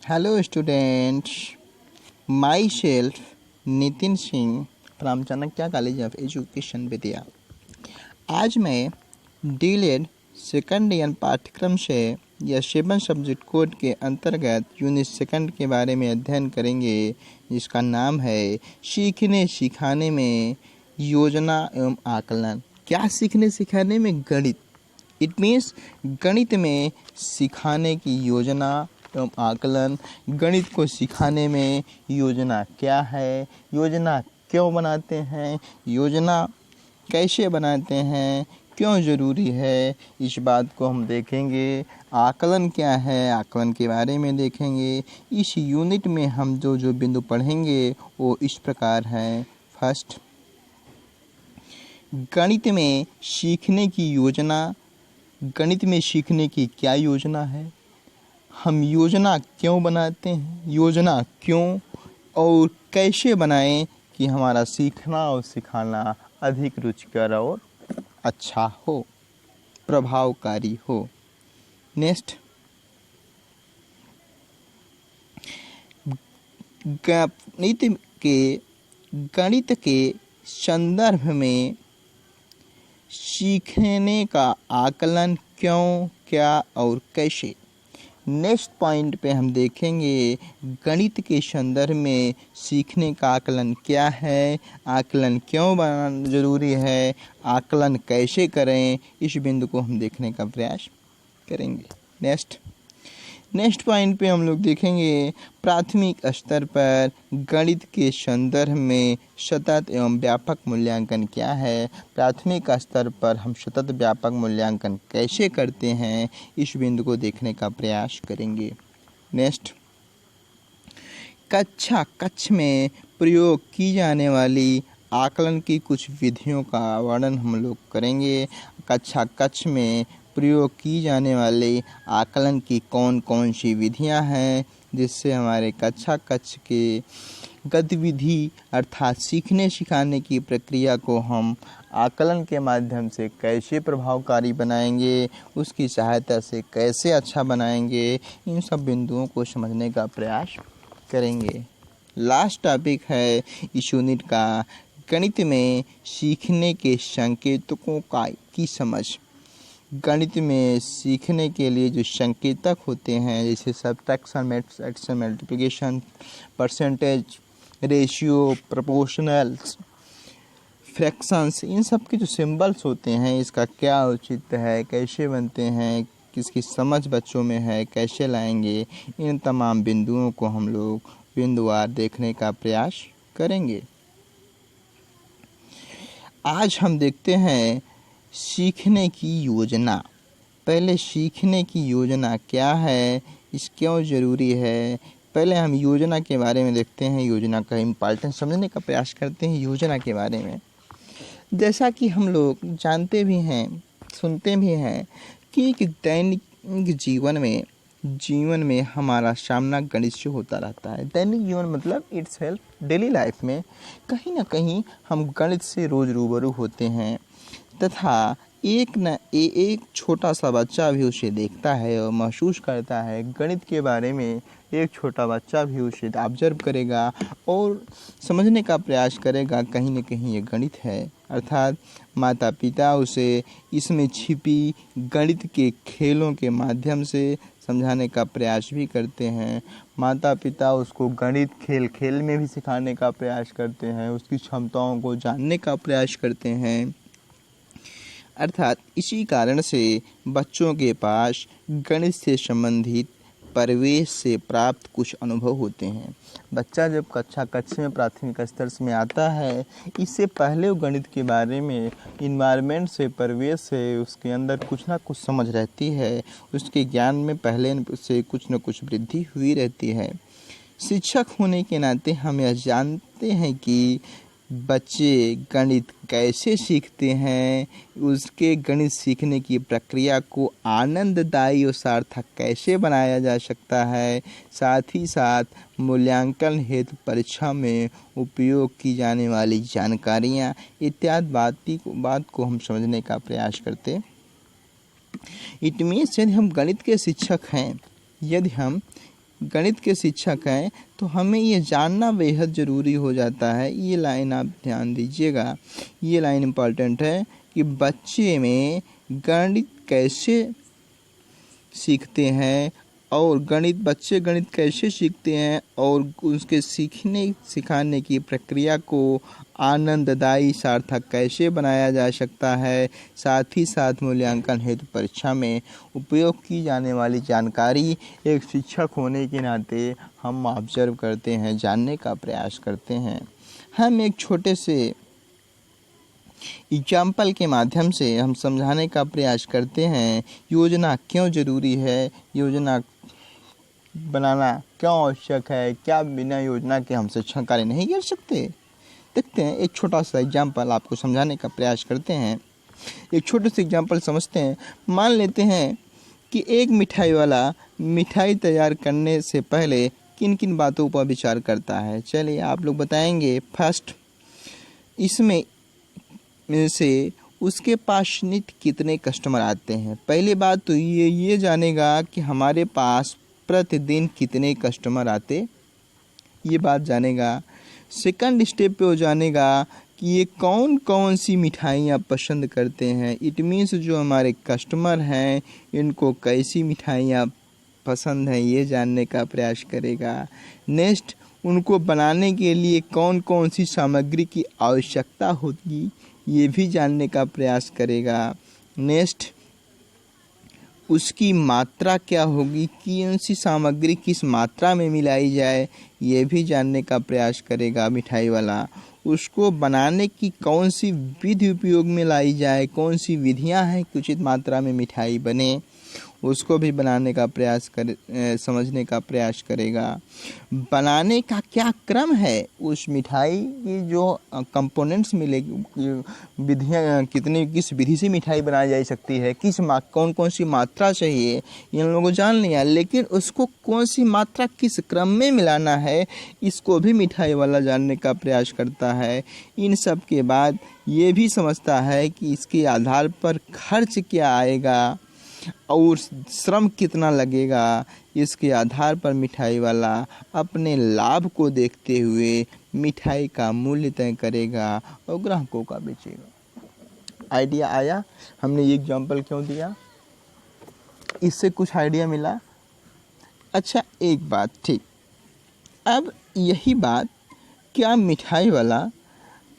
Hello students, myself Nitin Singh from Chanakya college of education Vidya. आज मैं डीलेड second year पाठ्यक्रम से या 7 सब्जेक्ट कोड के अंतर्गत यूनिट सेकंड के बारे में अध्ययन करेंगे, जिसका नाम है सीखने सिखाने में योजना एवं आकलन। क्या सीखने सिखाने में? गणित। इट मीन्स गणित में सिखाने की योजना एवं आकलन। गणित को सिखाने में योजना क्या है, योजना क्यों बनाते हैं, योजना कैसे बनाते हैं, क्यों ज़रूरी है, इस बात को हम देखेंगे। आकलन क्या है, आकलन के बारे में देखेंगे। इस यूनिट में हम जो बिंदु पढ़ेंगे वो इस प्रकार हैं। फर्स्ट, गणित में सीखने की योजना। गणित में सीखने की क्या योजना है, हम योजना क्यों बनाते हैं, योजना क्यों और कैसे बनाएं कि हमारा सीखना और सिखाना अधिक रुचिकर और अच्छा हो, प्रभावकारी हो। नेक्स्ट, गणित के संदर्भ में सीखने का आकलन क्यों, क्या और कैसे। नेक्स्ट पॉइंट पे हम देखेंगे गणित के संदर्भ में सीखने का आकलन क्या है, आकलन क्यों बनाना ज़रूरी है, आकलन कैसे करें, इस बिंदु को हम देखने का प्रयास करेंगे। नेक्स्ट पॉइंट पे हम लोग देखेंगे प्राथमिक स्तर पर गणित के संदर्भ में सतत एवं व्यापक मूल्यांकन क्या है, प्राथमिक स्तर पर हम सतत व्यापक मूल्यांकन कैसे करते हैं, इस बिंदु को देखने का प्रयास करेंगे। नेक्स्ट, कक्ष में प्रयोग की जाने वाली आकलन की कुछ विधियों का वर्णन हम लोग करेंगे। कक्ष में प्रयोग की जाने वाले आकलन की कौन कौन सी विधियां हैं, जिससे हमारे कक्ष के गतिविधि अर्थात सीखने सिखाने की प्रक्रिया को हम आकलन के माध्यम से कैसे प्रभावकारी बनाएंगे, उसकी सहायता से कैसे अच्छा बनाएंगे, इन सब बिंदुओं को समझने का प्रयास करेंगे। लास्ट टॉपिक है इस यूनिट का गणित में सीखने के संकेतकों की समझ। गणित में सीखने के लिए जो संकेतक होते हैं, जैसे subtraction, addition, multiplication, percentage, ratio, proportionals, fractions, इन सब के जो सिंबल्स होते हैं, इसका क्या औचित्य है, कैसे बनते हैं, किसकी समझ बच्चों में है, कैसे लाएंगे, इन तमाम बिंदुओं को हम लोग बिंदुवार देखने का प्रयास करेंगे। आज हम देखते हैं सीखने की योजना। पहले सीखने की योजना क्या है, इस क्यों ज़रूरी है, पहले हम योजना के बारे में देखते हैं, योजना का इम्पोर्टेंस समझने का प्रयास करते हैं। योजना के बारे में जैसा कि हम लोग जानते भी हैं, सुनते भी हैं कि दैनिक जीवन में हमारा सामना गणित से होता रहता है। दैनिक जीवन मतलब इट्स हेल्प डेली लाइफ में कहीं ना कहीं हम गणित से रोज़ रूबरू होते हैं, तथा एक छोटा सा बच्चा भी उसे देखता है और महसूस करता है। गणित के बारे में एक छोटा बच्चा भी उसे ऑब्जर्व करेगा और समझने का प्रयास करेगा, कहीं न कहीं ये गणित है। अर्थात माता पिता उसे इसमें छिपी गणित के खेलों के माध्यम से समझाने का प्रयास भी करते हैं। माता पिता उसको गणित खेल में भी सिखाने का प्रयास करते हैं, उसकी क्षमताओं को जानने का प्रयास करते हैं। अर्थात इसी कारण से बच्चों के पास गणित से संबंधित परिवेश से प्राप्त कुछ अनुभव होते हैं। बच्चा जब कक्ष में प्राथमिक स्तर में आता है, इससे पहले वो गणित के बारे में इन्वायरमेंट से, परिवेश से उसके अंदर कुछ ना कुछ समझ रहती है, उसके ज्ञान में पहले से कुछ न कुछ वृद्धि हुई रहती है। शिक्षक होने के नाते हम यह जानते हैं कि बच्चे गणित कैसे सीखते हैं, उसके गणित सीखने की प्रक्रिया को आनंददायी और सार्थक कैसे बनाया जा सकता है, साथ ही साथ मूल्यांकन हेतु परीक्षा में उपयोग की जाने वाली जानकारियाँ इत्यादि बात को हम समझने का प्रयास करते। इट मीन्स यदि हम गणित के शिक्षक हैं, यदि हम गणित के शिक्षक हैं तो हमें ये जानना बेहद ज़रूरी हो जाता है। ये लाइन आप ध्यान दीजिएगा, ये लाइन इम्पॉर्टेंट है कि बच्चे में गणित कैसे सीखते हैं और बच्चे गणित कैसे सीखते हैं और उसके सिखाने की प्रक्रिया को आनंददायी सार्थक कैसे बनाया जा सकता है। साथ ही साथ मूल्यांकन हेतु परीक्षा में उपयोग की जाने वाली जानकारी एक शिक्षक होने के नाते हम ऑब्जर्व करते हैं, जानने का प्रयास करते हैं। हम एक छोटे से एग्जाम्पल के माध्यम से हम समझाने का प्रयास करते हैं योजना क्यों ज़रूरी है, योजना बनाना क्यों आवश्यक है, क्या बिना योजना के हम शिक्षण कार्य नहीं कर सकते। देखते हैं, एक छोटा सा एग्जाम्पल आपको समझाने का प्रयास करते हैं। एक छोटे से एग्जाम्पल समझते हैं। मान लेते हैं कि एक मिठाई वाला मिठाई तैयार करने से पहले किन किन बातों पर विचार करता है। चलिए आप लोग बताएंगे। फर्स्ट, इसमें से उसके पास नित्य कितने कस्टमर आते हैं। पहली बात तो ये जानेगा कि हमारे पास प्रतिदिन कितने कस्टमर आते, ये बात जानेगा। सेकंड स्टेप पे वो जानेगा कि ये कौन कौन सी मिठाइयाँ पसंद करते हैं। इट मीन्स जो हमारे कस्टमर हैं इनको कैसी मिठाइयाँ पसंद हैं ये जानने का प्रयास करेगा। नेक्स्ट, उनको बनाने के लिए कौन कौन सी सामग्री की आवश्यकता होगी ये भी जानने का प्रयास करेगा। नेक्स्ट, उसकी मात्रा क्या होगी, कौन सी सामग्री किस मात्रा में मिलाई जाए ये भी जानने का प्रयास करेगा मिठाई वाला। उसको बनाने की कौन सी विधि उपयोग में लाई जाए, कौन सी विधियां हैं कि उचित मात्रा में मिठाई बने, उसको भी बनाने का प्रयास समझने का प्रयास करेगा। बनाने का क्या क्रम है, उस मिठाई की जो कंपोनेंट्स मिलेगी, विधियाँ किस विधि से मिठाई बनाई जा सकती है, कौन कौन सी मात्रा चाहिए, इन लोगों को जान लिया। लेकिन उसको कौन सी मात्रा किस क्रम में मिलाना है इसको भी मिठाई वाला जानने का प्रयास करता है। इन सब के बाद ये भी समझता है कि इसके आधार पर खर्च क्या आएगा और श्रम कितना लगेगा। इसके आधार पर मिठाई वाला अपने लाभ को देखते हुए मिठाई का मूल्य तय करेगा और ग्राहकों का बेचेगा। आइडिया आया? हमने ये एग्जाम्पल क्यों दिया, इससे कुछ आइडिया मिला। अच्छा, एक बात, ठीक, अब यही बात क्या मिठाई वाला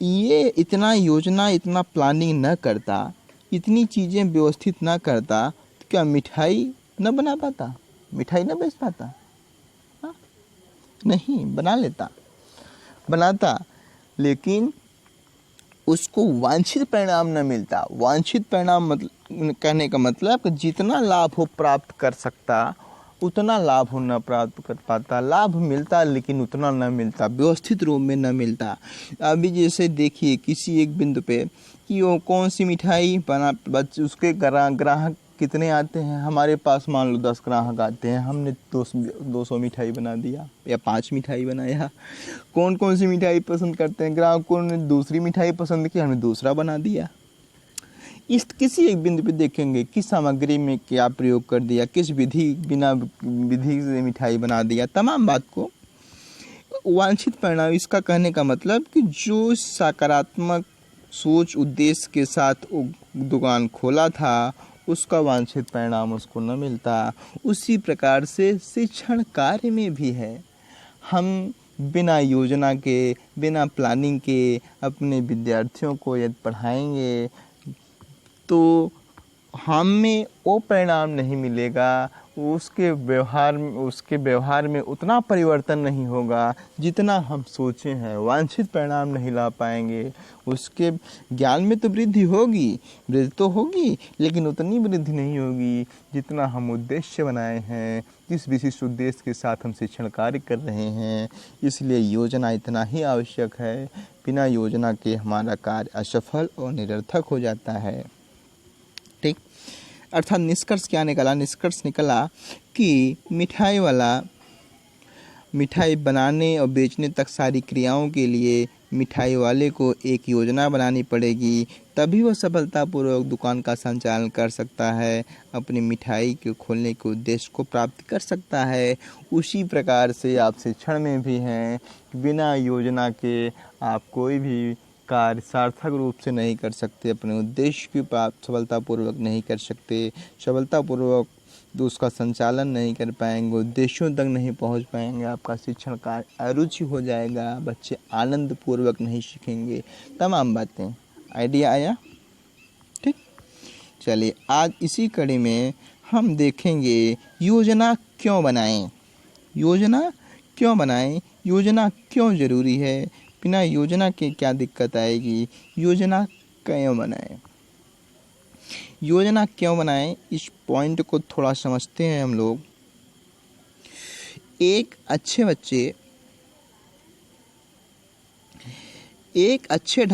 ये इतना योजना, इतना प्लानिंग न करता, इतनी चीज़ें व्यवस्थित ना करता, क्या मिठाई न बना पाता, मिठाई न बेच पाता? हाँ, नहीं, बना लेता, बनाता, लेकिन उसको वांछित परिणाम न मिलता। वांछित परिणाम कहने का मतलब कि जितना लाभ हो प्राप्त कर सकता उतना लाभ हो न प्राप्त कर पाता। लाभ मिलता लेकिन उतना न मिलता, व्यवस्थित रूप में न मिलता। अभी जैसे देखिए किसी एक बिंदु पे कि वो कौन सी मिठाई बना, उसके ग्राहक कितने आते हैं। हमारे पास मान लो 10 ग्राहक आते हैं, हमने 200 मिठाई बना दिया या 5 मिठाई बनाया। कौन कौन सी मिठाई पसंद करते हैं, ग्राहकों ने दूसरी मिठाई पसंद की, हमने दूसरा बना दिया। इस किसी एक बिंदु पे देखेंगे किस सामग्री में क्या प्रयोग कर दिया, किस बिना विधि से मिठाई बना दिया, तमाम बात को वांछित परिणाम। इसका कहने का मतलब कि जो सकारात्मक सोच उद्देश्य के साथ दुकान खोला था उसका वांछित परिणाम उसको न मिलता। उसी प्रकार से शिक्षण कार्य में भी है। हम बिना योजना के, बिना प्लानिंग के अपने विद्यार्थियों को यदि पढ़ाएंगे तो हमें वो परिणाम नहीं मिलेगा, उसके व्यवहार में उतना परिवर्तन नहीं होगा जितना हम सोचे हैं। वांछित परिणाम नहीं ला पाएंगे। उसके ज्ञान में तो वृद्धि तो होगी लेकिन उतनी वृद्धि नहीं होगी जितना हम उद्देश्य बनाए हैं, जिस विशिष्ट उद्देश्य के साथ हम शिक्षण कार्य कर रहे हैं। इसलिए योजना इतना ही आवश्यक है। बिना योजना के हमारा कार्य असफल और निरर्थक हो जाता है। ठीक, अर्थात निष्कर्ष क्या निकला? निष्कर्ष निकला कि मिठाई वाला मिठाई बनाने और बेचने तक सारी क्रियाओं के लिए मिठाई वाले को एक योजना बनानी पड़ेगी, तभी वो सफलतापूर्वक दुकान का संचालन कर सकता है, अपनी मिठाई के खोलने के उद्देश्य को प्राप्त कर सकता है। उसी प्रकार से आप शिक्षण में भी हैं, बिना योजना के आप कोई भी कार्य सार्थक रूप से नहीं कर सकते, अपने उद्देश्य की प्राप्त सफलतापूर्वक नहीं कर सकते, सफलतापूर्वक तो उसका संचालन नहीं कर पाएंगे, उद्देश्यों तक नहीं पहुंच पाएंगे, आपका शिक्षण कार्य अरुचि हो जाएगा, बच्चे आनंद पूर्वक नहीं सीखेंगे। तमाम बातें, आइडिया आया? ठीक, चलिए आज इसी कड़ी में हम देखेंगे योजना क्यों बनाएं, योजना क्यों बनाएं, योजना क्यों ज़रूरी है, बिना योजना के क्या दिक्कत आएगी, योजना क्यों बनाएं। योजना क्यों बनाएं, इस पॉइंट को थोड़ा समझते हैं हम लोग। एक अच्छे बच्चे अच्छे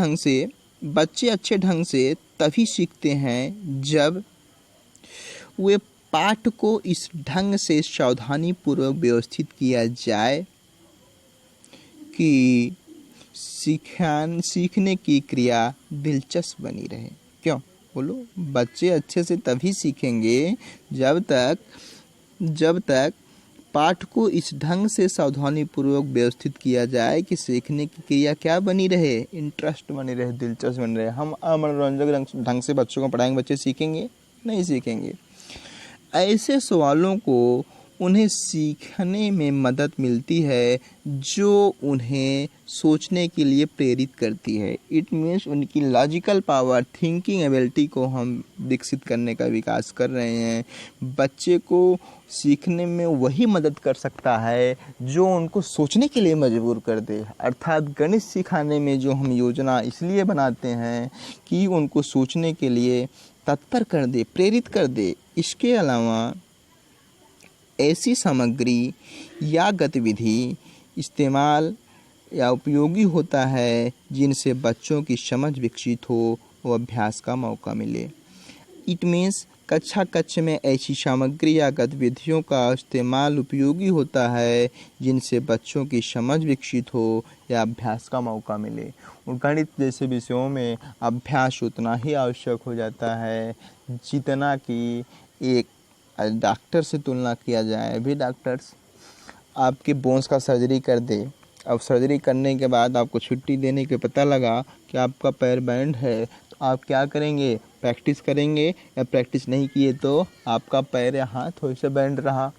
ढंग से तभी सीखते हैं जब वे पाठ को इस ढंग से सावधानी पूर्वक व्यवस्थित किया जाए कि सीखने की क्रिया दिलचस्प बनी रहे। क्यों बोलो? बच्चे अच्छे से तभी सीखेंगे जब तक पाठ को इस ढंग से सावधानी पूर्वक व्यवस्थित किया जाए कि सीखने की क्रिया क्या बनी रहे, इंटरेस्ट बनी रहे, दिलचस्प बनी रहे। हम मनोरंजक ढंग से बच्चों को पढ़ाएंगे, बच्चे सीखेंगे नहीं सीखेंगे। ऐसे सवालों को उन्हें सीखने में मदद मिलती है जो उन्हें सोचने के लिए प्रेरित करती है। इट मीन्स उनकी लॉजिकल पावर, थिंकिंग एबिलिटी को हम विकसित करने का विकास कर रहे हैं। बच्चे को सीखने में वही मदद कर सकता है जो उनको सोचने के लिए मजबूर कर दे। अर्थात गणित सिखाने में जो हम योजना इसलिए बनाते हैं कि उनको सोचने के लिए तत्पर कर दे, प्रेरित कर दे। इसके अलावा ऐसी सामग्री या गतिविधि इस्तेमाल या उपयोगी होता है जिनसे बच्चों की समझ विकसित हो व अभ्यास का मौका मिले। इट मीन्स कक्षा में ऐसी सामग्री या गतिविधियों का इस्तेमाल उपयोगी होता है जिनसे बच्चों की समझ विकसित हो या अभ्यास का मौका मिले। और गणित जैसे विषयों में अभ्यास उतना ही आवश्यक हो जाता है जितना कि एक डॉक्टर से तुलना किया जाए। अभी डॉक्टर्स आपके बोन्स का सर्जरी कर दे, अब सर्जरी करने के बाद आपको छुट्टी देने के पता लगा कि आपका पैर बैंड है, तो आप क्या करेंगे? प्रैक्टिस करेंगे, या प्रैक्टिस नहीं किए तो आपका पैर या हाथ वैसे बैंड रहा।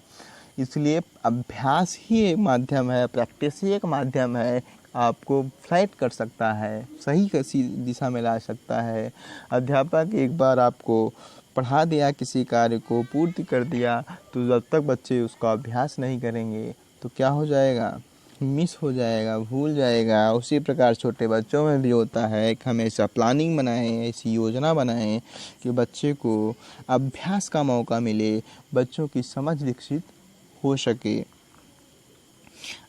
इसलिए अभ्यास ही एक माध्यम है, प्रैक्टिस ही एक माध्यम है, आपको फ्लाइट कर सकता है, सही किसी दिशा में ला सकता है। अध्यापक एक बार आपको पढ़ा दिया, किसी कार्य को पूर्ति कर दिया, तो जब तक बच्चे उसका अभ्यास नहीं करेंगे तो क्या हो जाएगा? मिस हो जाएगा, भूल जाएगा। उसी प्रकार छोटे बच्चों में भी होता है कि हम ऐसा प्लानिंग बनाएं, ऐसी योजना बनाएं कि बच्चे को अभ्यास का मौका मिले, बच्चों की समझ विकसित हो सके।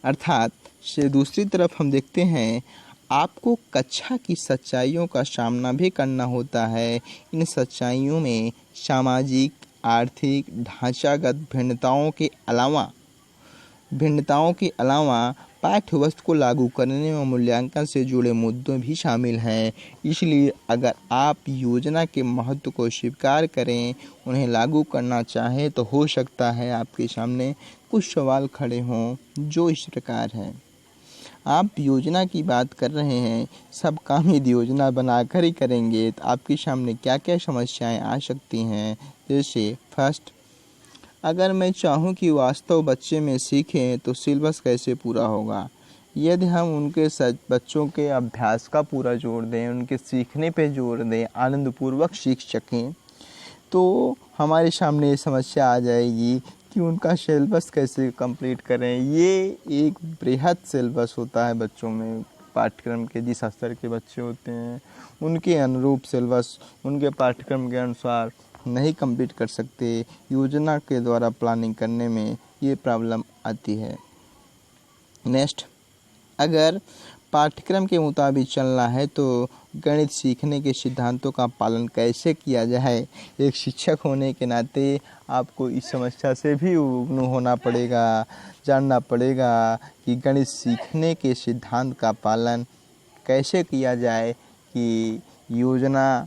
अर्थात से दूसरी तरफ हम देखते हैं आपको कक्षा की सच्चाइयों का सामना भी करना होता है। इन सच्चाइयों में सामाजिक, आर्थिक, ढांचागत भिन्नताओं के अलावा पाठ्य वस्तु को लागू करने व मूल्यांकन से जुड़े मुद्दे भी शामिल हैं। इसलिए अगर आप योजना के महत्व को स्वीकार करें, उन्हें लागू करना चाहें, तो हो सकता है आपके सामने कुछ सवाल खड़े हों जो इस प्रकार हैं। आप योजना की बात कर रहे हैं, सब काम यदि योजना बनाकर ही करेंगे तो आपके सामने क्या क्या समस्याएं आ सकती हैं। जैसे फर्स्ट, अगर मैं चाहूँ कि वास्तव बच्चे में सीखें तो सिलेबस कैसे पूरा होगा। यदि हम उनके बच्चों के अभ्यास का पूरा जोर दें, उनके सीखने पे जोर दें, आनंदपूर्वक सीख सकें, तो हमारे सामने ये समस्या आ जाएगी कि उनका सिलेबस कैसे कंप्लीट करें। ये एक बृहद सिलेबस होता है बच्चों में, पाठ्यक्रम के जिस स्तर के बच्चे होते हैं उनके अनुरूप सिलेबस उनके पाठ्यक्रम के अनुसार नहीं कंप्लीट कर सकते। योजना के द्वारा प्लानिंग करने में ये प्रॉब्लम आती है। नेक्स्ट, अगर पाठ्यक्रम के मुताबिक चलना है तो गणित सीखने के सिद्धांतों का पालन कैसे किया जाए। एक शिक्षक होने के नाते आपको इस समस्या से भी रूबरू होना पड़ेगा, जानना पड़ेगा कि गणित सीखने के सिद्धांत का पालन कैसे किया जाए कि योजना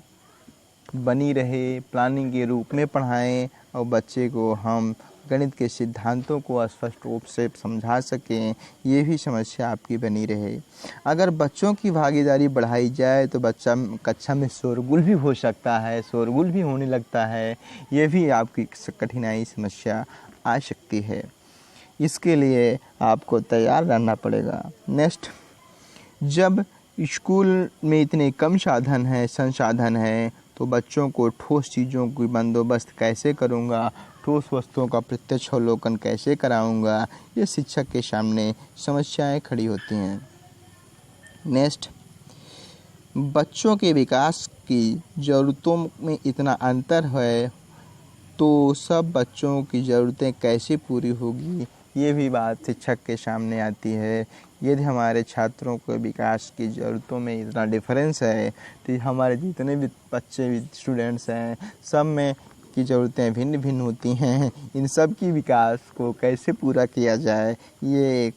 बनी रहे, प्लानिंग के रूप में पढ़ाएं और बच्चे को हम गणित के सिद्धांतों को स्पष्ट रूप से समझा सकें, ये भी समस्या आपकी बनी रहे। अगर बच्चों की भागीदारी बढ़ाई जाए तो बच्चा कक्षा में शोरगुल भी हो सकता है, शोरगुल भी होने लगता है, ये भी आपकी कठिनाई समस्या आ सकती है। इसके लिए आपको तैयार रहना पड़ेगा। नेक्स्ट, जब स्कूल में इतने कम संसाधन हैं तो बच्चों को ठोस चीज़ों की बंदोबस्त कैसे करूँगा, ठोस वस्तुओं का प्रत्यक्ष अवलोकन कैसे कराऊँगा, ये शिक्षक के सामने समस्याएं खड़ी होती हैं। नेक्स्ट, बच्चों के विकास की ज़रूरतों में इतना अंतर है तो सब बच्चों की ज़रूरतें कैसे पूरी होगी, ये भी बात शिक्षक के सामने आती है। यदि हमारे छात्रों को विकास की ज़रूरतों में इतना डिफरेंस है तो हमारे जितने भी बच्चे स्टूडेंट्स हैं सब में की ज़रूरतें भिन्न भिन्न होती हैं। इन सब की विकास को कैसे पूरा किया जाए, ये एक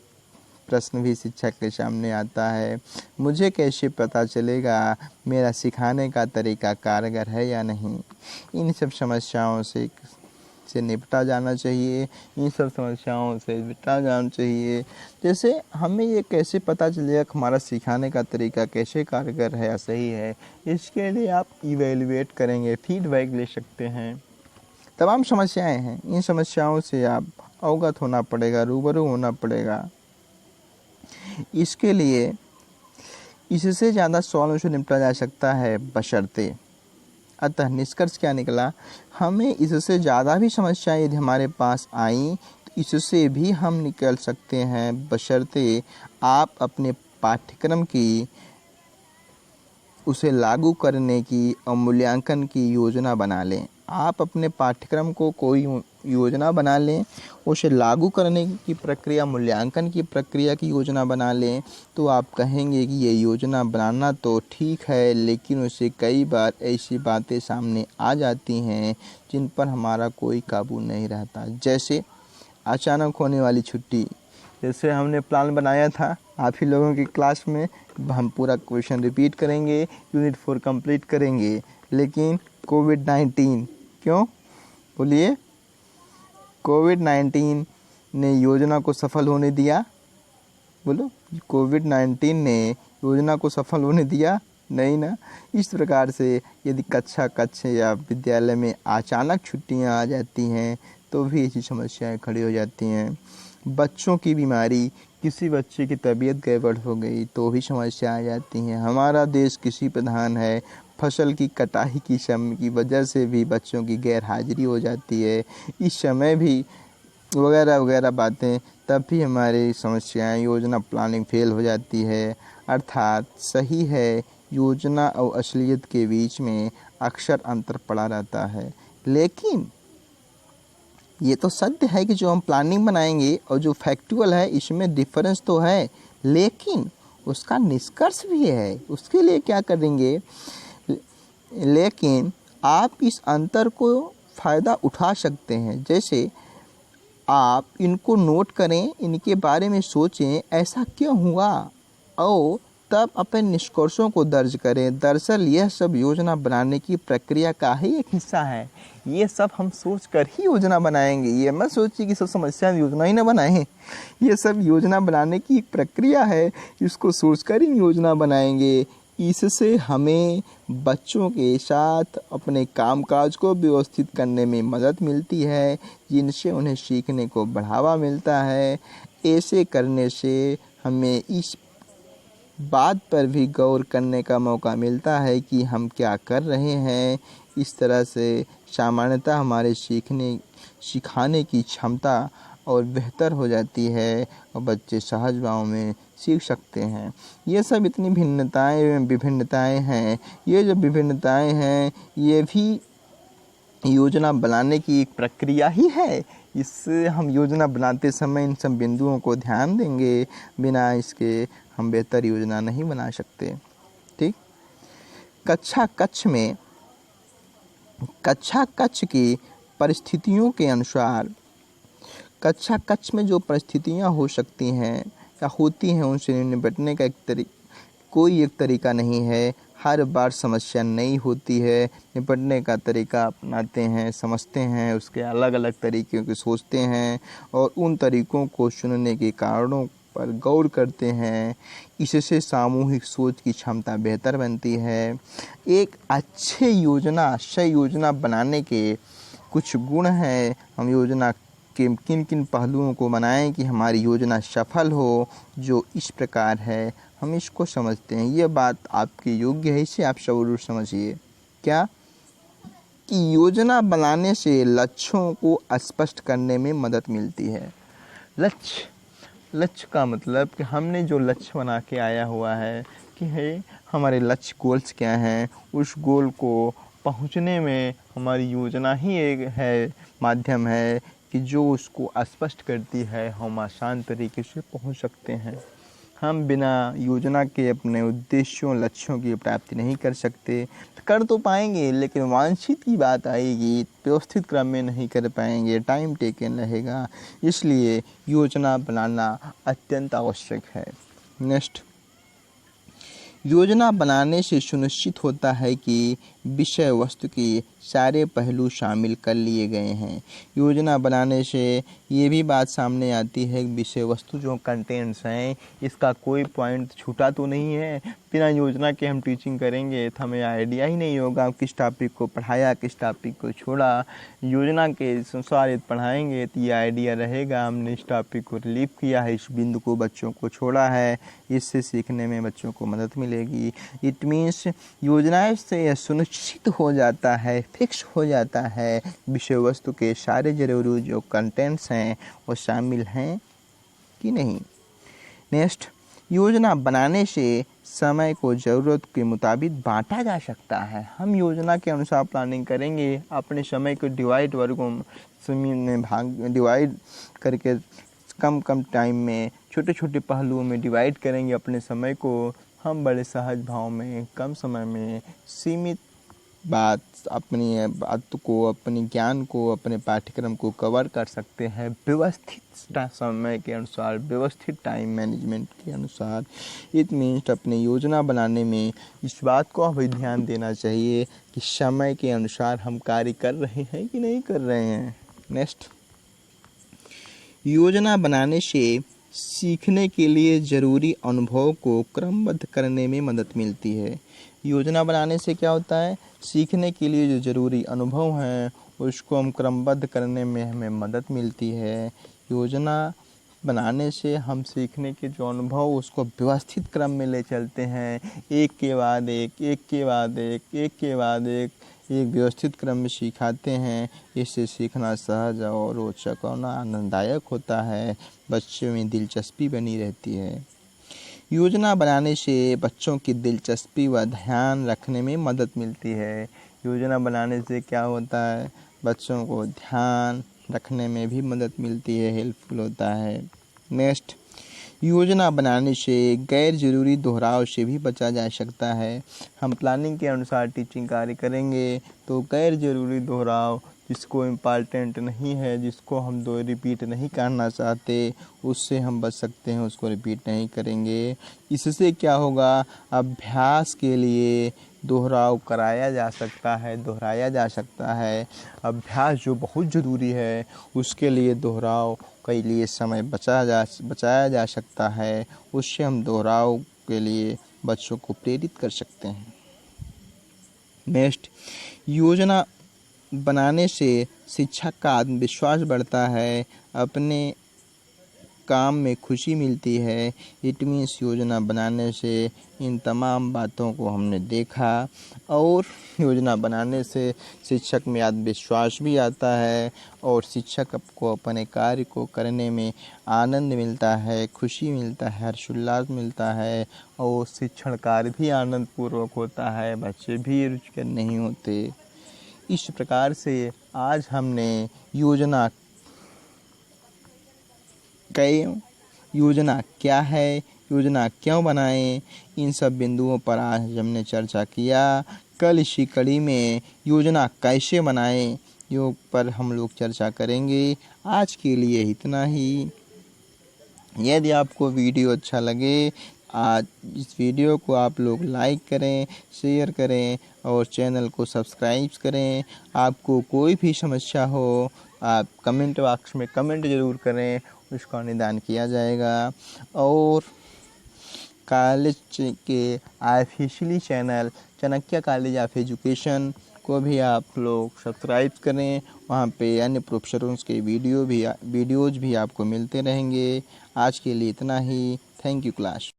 प्रश्न भी शिक्षक के सामने आता है। मुझे कैसे पता चलेगा मेरा सिखाने का तरीका कारगर है या नहीं। इन सब समस्याओं से निपटा जाना चाहिए, इन सब समस्याओं से निपटा जाना चाहिए। जैसे हमें ये कैसे पता चलेगा कि हमारा सिखाने का तरीका कैसे कारगर है या सही है, इसके लिए आप इवेलुएट करेंगे, फीडबैक ले सकते हैं। तमाम समस्याएं हैं, इन समस्याओं से आप अवगत होना पड़ेगा, रूबरू होना पड़ेगा। इसके लिए इससे ज़्यादा सवालों से निपटा जा सकता है बशर्ते। अतः निष्कर्ष क्या निकला, हमें इससे ज़्यादा भी समस्याएं यदि हमारे पास आई तो इससे भी हम निकल सकते हैं, बशर्ते आप अपने पाठ्यक्रम की उसे लागू करने की और मूल्यांकन की योजना बना लें। आप अपने पाठ्यक्रम को कोई योजना बना लें, उसे लागू करने की प्रक्रिया, मूल्यांकन की प्रक्रिया की योजना बना लें, तो आप कहेंगे कि ये योजना बनाना तो ठीक है, लेकिन उससे कई बार ऐसी बातें सामने आ जाती हैं जिन पर हमारा कोई काबू नहीं रहता। जैसे अचानक होने वाली छुट्टी, जैसे हमने प्लान बनाया था आप ही लोगों की क्लास में हम पूरा क्वेश्चन रिपीट करेंगे, यूनिट 4 कंप्लीट करेंगे, लेकिन कोविड-19, क्यों बोलिए, कोविड-19 ने योजना को सफल होने दिया? बोलो, कोविड-19 ने योजना को सफल होने दिया? नहीं ना। इस प्रकार से यदि कक्षा या विद्यालय में अचानक छुट्टियां आ जाती हैं तो भी ऐसी समस्याएं खड़ी हो जाती हैं। बच्चों की बीमारी, किसी बच्चे की तबीयत गड़बड़ हो गई तो भी समस्या आ जाती हैं। हमारा देश कृषि प्रधान है, फसल की कटाई की समय की वजह से भी बच्चों की गैर हाजिरी हो जाती है, इस समय भी वगैरह वगैरह बातें, तब भी हमारी समस्याएं, योजना प्लानिंग फेल हो जाती है। अर्थात सही है, योजना और असलियत के बीच में अक्सर अंतर पड़ा रहता है। लेकिन ये तो सत्य है कि जो हम प्लानिंग बनाएंगे और जो फैक्चुअल है इसमें डिफरेंस तो है, लेकिन उसका निष्कर्ष भी है, उसके लिए क्या करेंगे। लेकिन आप इस अंतर को फ़ायदा उठा सकते हैं। जैसे आप इनको नोट करें, इनके बारे में सोचें, ऐसा क्यों हुआ, और तब अपने निष्कर्षों को दर्ज करें। दरअसल यह सब योजना बनाने की प्रक्रिया का ही एक हिस्सा है। ये सब हम सोच कर ही योजना बनाएंगे। ये मत सोचिए कि सब समस्या योजना ही ना बनाएं। ये सब योजना बनाने की एक प्रक्रिया है, इसको सोचकर ही योजना बनाएंगे। इससे हमें बच्चों के साथ अपने कामकाज को व्यवस्थित करने में मदद मिलती है, जिनसे उन्हें सीखने को बढ़ावा मिलता है। ऐसे करने से हमें इस बात पर भी गौर करने का मौका मिलता है कि हम क्या कर रहे हैं। इस तरह से सामान्यतः हमारे सिखाने की क्षमता और बेहतर हो जाती है और बच्चे सहज भाव में सीख सकते हैं। ये सब इतनी विभिन्नताएं हैं। ये जो विभिन्नताएं हैं ये भी योजना बनाने की एक प्रक्रिया ही है। इससे हम योजना बनाते समय इन सब बिंदुओं को ध्यान देंगे, बिना इसके हम बेहतर योजना नहीं बना सकते। ठीक, कक्षा कक्ष की परिस्थितियों के अनुसार, कक्षा कक्ष में जो परिस्थितियां हो सकती हैं या होती हैं, उनसे निपटने का कोई एक तरीका नहीं है, हर बार समस्या नई होती है, निपटने का तरीका अपनाते हैं, समझते हैं, उसके अलग अलग तरीक़ों के सोचते हैं और उन तरीक़ों को चुनने के कारणों पर गौर करते हैं। इससे सामूहिक सोच की क्षमता बेहतर बनती है। एक अच्छे योजना, सही योजना बनाने के कुछ गुण हैं। हम योजना के किन किन पहलुओं को बनाएं कि हमारी योजना सफल हो, जो इस प्रकार है, हम इसको समझते हैं। ये बात आपके योग्य है, इसे आप जरूर समझिए। क्या कि योजना बनाने से लक्ष्यों को स्पष्ट करने में मदद मिलती है। लक्ष्य का मतलब कि हमने जो लक्ष्य बना के आया हुआ है कि हमारे लक्ष्य गोल्स क्या हैं, उस गोल को पहुंचने में हमारी योजना ही एक है, माध्यम है कि जो उसको स्पष्ट करती है, हम आसान तरीके से पहुंच सकते हैं। हम बिना योजना के अपने उद्देश्यों, लक्ष्यों की प्राप्ति नहीं कर सकते। कर तो पाएंगे, लेकिन वांछित की बात आएगी, व्यवस्थित क्रम में नहीं कर पाएंगे, टाइम टेकन रहेगा। इसलिए योजना बनाना अत्यंत आवश्यक है। नेक्स्ट, योजना बनाने से सुनिश्चित होता है कि विषय वस्तु के सारे पहलू शामिल कर लिए गए हैं। योजना बनाने से ये भी बात सामने आती है कि विषय वस्तु जो कंटेंट्स हैं, इसका कोई पॉइंट छूटा तो नहीं है। बिना योजना के हम टीचिंग करेंगे तो हमें आइडिया ही नहीं होगा किस टॉपिक को पढ़ाया, किस टॉपिक को छोड़ा। योजना के अनुसार यदि पढ़ाएंगे तो ये आइडिया रहेगा, हमने इस टॉपिक को रिलीव किया है, इस बिंदु को बच्चों को छोड़ा है, इससे सीखने में बच्चों को मदद मिलेगी। इट मीन्स योजनाएं से यह सुनिश्चित हो जाता है, फिक्स हो जाता है, विषय वस्तु के सारे जरूरी जो कंटेंट्स हैं वो शामिल हैं कि नहीं। नेक्स्ट, योजना बनाने से समय को ज़रूरत के मुताबिक बांटा जा सकता है। हम योजना के अनुसार प्लानिंग करेंगे, अपने समय को वर्गों में डिवाइड करके कम टाइम में छोटे छोटे पहलुओं में डिवाइड करेंगे अपने समय को। हम बड़े सहज भाव में कम समय में सीमित अपनी बात को, अपने ज्ञान को, अपने पाठ्यक्रम को कवर कर सकते हैं व्यवस्थित समय के अनुसार, व्यवस्थित टाइम मैनेजमेंट के अनुसार। इट मीन्स अपनी योजना बनाने में इस बात को हमें ध्यान देना चाहिए कि समय के अनुसार हम कार्य कर रहे हैं कि नहीं कर रहे हैं। नेक्स्ट, योजना बनाने से सीखने के लिए ज़रूरी अनुभव को क्रमबद्ध करने में मदद मिलती है। योजना बनाने से क्या होता है, सीखने के लिए जो ज़रूरी अनुभव हैं उसको हम क्रमबद्ध करने में हमें मदद मिलती है। योजना बनाने से हम सीखने के जो अनुभव उसको व्यवस्थित क्रम में ले चलते हैं, एक के बाद एक व्यवस्थित क्रम में सिखाते हैं। इससे सीखना सहज और रोचक और आनंददायक होता है, बच्चों में दिलचस्पी बनी रहती है। योजना बनाने से बच्चों की दिलचस्पी व ध्यान रखने में मदद मिलती है। योजना बनाने से क्या होता है, बच्चों को ध्यान रखने में भी मदद मिलती है, हेल्पफुल होता है। नेक्स्ट, योजना बनाने से गैर ज़रूरी दोहराव से भी बचा जा सकता है। हम प्लानिंग के अनुसार टीचिंग कार्य करेंगे तो गैर ज़रूरी दोहराव, जिसको इम्पॉर्टेंट नहीं है, जिसको हम रिपीट नहीं करना चाहते, उससे हम बच सकते हैं, उसको रिपीट नहीं करेंगे। इससे क्या होगा, अभ्यास के लिए दोहराव कराया जा सकता है, दोहराया जा सकता है। अभ्यास जो बहुत ज़रूरी है उसके लिए दोहराव के लिए समय बचाया जा सकता है। उससे हम दोहराव के लिए बच्चों को प्रेरित कर सकते हैं। नेक्स्ट, योजना बनाने से शिक्षक का आत्मविश्वास बढ़ता है, अपने काम में खुशी मिलती है। इट मीन्स योजना बनाने से इन तमाम बातों को हमने देखा और योजना बनाने से शिक्षक में आत्मविश्वास भी आता है और शिक्षक को अपने कार्य को करने में आनंद मिलता है, खुशी मिलता है, हर्षोल्लास मिलता है और शिक्षण कार्य भी आनंदपूर्वक होता है, बच्चे भी रुचिकर नहीं होते। इस प्रकार से आज हमने योजना क्या है, योजना क्यों बनाएं, इन सब बिंदुओं पर आज हमने चर्चा किया। कल इसी कड़ी में योजना कैसे बनाएं योग पर हम लोग चर्चा करेंगे। आज के लिए इतना ही। यदि आपको वीडियो अच्छा लगे आज इस वीडियो को आप लोग लाइक करें, शेयर करें और चैनल को सब्सक्राइब करें। आपको कोई भी समस्या हो आप कमेंट बॉक्स में कमेंट ज़रूर करें, उसका निदान किया जाएगा। और कॉलेज के officially channel Chanakya college of education को भी आप लोग सब्सक्राइब करें। वहाँ पे अन्य प्रोफेसरों के वीडियोज़ भी आपको मिलते रहेंगे। आज के लिए इतना ही। Thank you class.